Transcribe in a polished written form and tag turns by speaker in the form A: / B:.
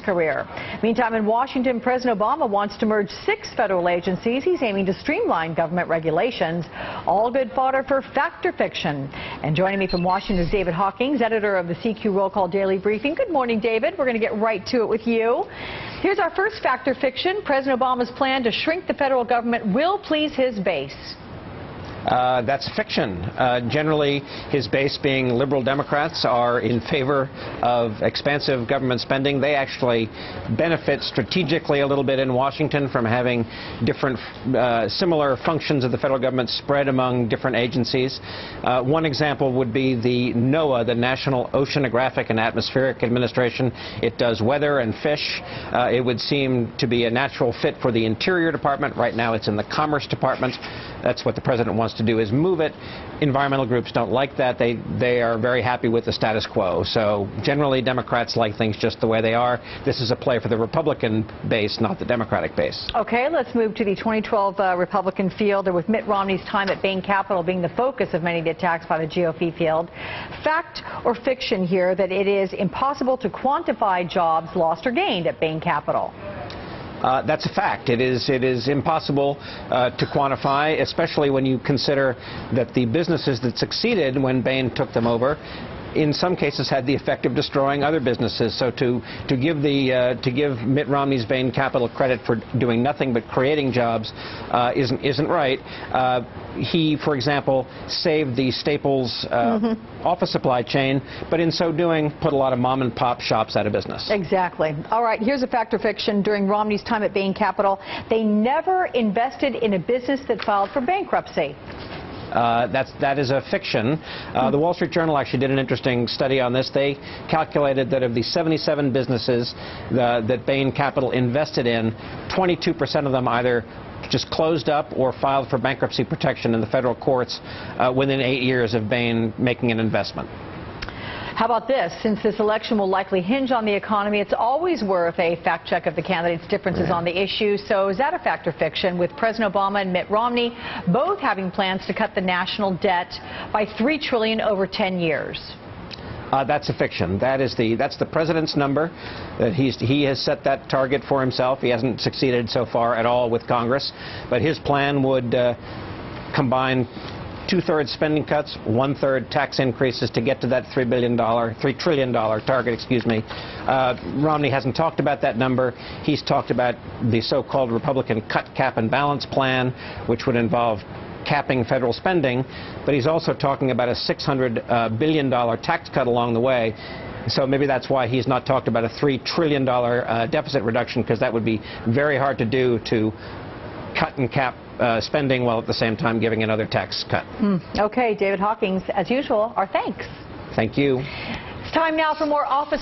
A: career. Meantime, in Washington, President Obama wants to merge 6 federal agencies. He's aiming to streamline government regulations. All good fodder for fact or fiction. And joining me from Washington is David Hawkings, editor of the CQ Roll Call Daily Briefing. Good morning, David. We're going to get right to it with you. Here's our first fact or fiction. President Obama's plan to shrink the federal government will please his base.
B: That's fiction. Generally, his base being liberal Democrats are in favor of expansive government spending. They actually benefit strategically a little bit in Washington from having different similar functions of the federal government spread among different agencies. One example would be the NOAA, the National Oceanographic and Atmospheric Administration. It does weather and fish. It would seem to be a natural fit for the Interior Department. Right now it's in the Commerce Department. That's what the president wants to do, is move it. Environmental groups don't like that. They are very happy with the status quo. So generally Democrats like things just the way they are. This is a play for the Republican base, not the Democratic base.
A: Okay, let's move to the 2012 Republican field, with Mitt Romney's time at Bain Capital being the focus of many of the attacks by the GOP field. Fact or fiction here that it is impossible to quantify jobs lost or gained at Bain Capital?
B: That's a fact. It is impossible to quantify, especially when you consider that the businesses that succeeded when Bain took them over, in some cases, had the effect of destroying other businesses. So to give Mitt Romney's Bain Capital credit for doing nothing but creating jobs isn't right. He, for example, saved the Staples office supply chain, but in so doing, put a lot of mom-and-pop shops out of business.
A: Exactly. All right, here's a fact or fiction. During Romney's time at Bain Capital, they never invested in a business that filed for bankruptcy.
B: That is a fiction. The Wall Street Journal actually did an interesting study on this. They calculated that of the 77 businesses that Bain Capital invested in, 22% of them either just closed up or filed for bankruptcy protection in the federal courts within 8 years of Bain making an investment.
A: How about this? Since this election will likely hinge on the economy, it's always worth a fact check of the candidates' differences on the issue. So is that a fact or fiction, with President Obama and Mitt Romney both having plans to cut the national debt by $3 trillion over 10 years?
B: That's a fiction. That's the president's number. He has set that target for himself. He hasn't succeeded so far at all with Congress, but his plan would combine 2/3 spending cuts, 1/3 tax increases to get to that $3 trillion target, excuse me. Romney hasn't talked about that number. He's talked about the so-called Republican cut, cap, and balance plan, which would involve capping federal spending, but he's also talking about a $600 billion tax cut along the way. So maybe that's why he's not talked about a $3 trillion deficit reduction, because that would be very hard to do, to cut and cap spending while at the same time giving another tax cut.
A: Okay, David Hawkings, as usual, our thanks.
B: Thank you.
A: It's time now for more office